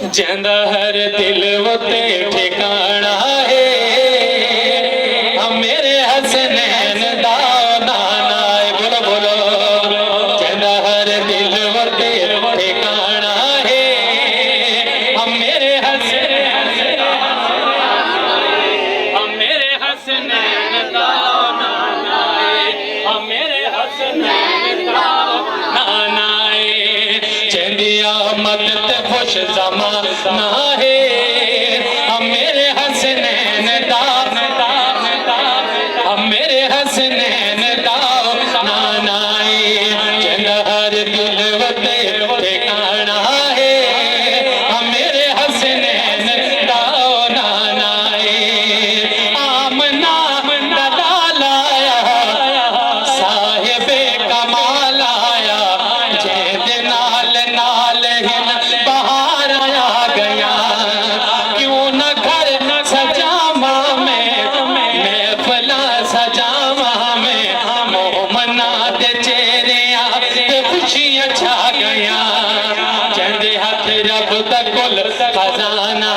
जिंदा हर दिल वो ते ठिकाना है, हम मेरे हसनैन दा नाना है। बोलो बोलो, जिंदा हर दिल वो ते ठिकाना है, हम मेरे हसनैन दा नाना है, हम मेरे हसनैन दा नाना है। चंदिया मत ते खुश ज़माना है, हम मेरे हसनैन दा, हम मेरे हसनैन दा नाना है। जिंदा हर दिल वते ठिकाना है, हम मेरे हसनैन दा नाना है। आमना दा लाया साहिबे कमाल आया, जेदे नाल नाल हिन बहार आ गया। क्यों न घर सजावा में महफिला सजावा में, मोहमना दे चेहरिया ते खुशियां छा गया। जंदे हथ रब दा कुल खजाना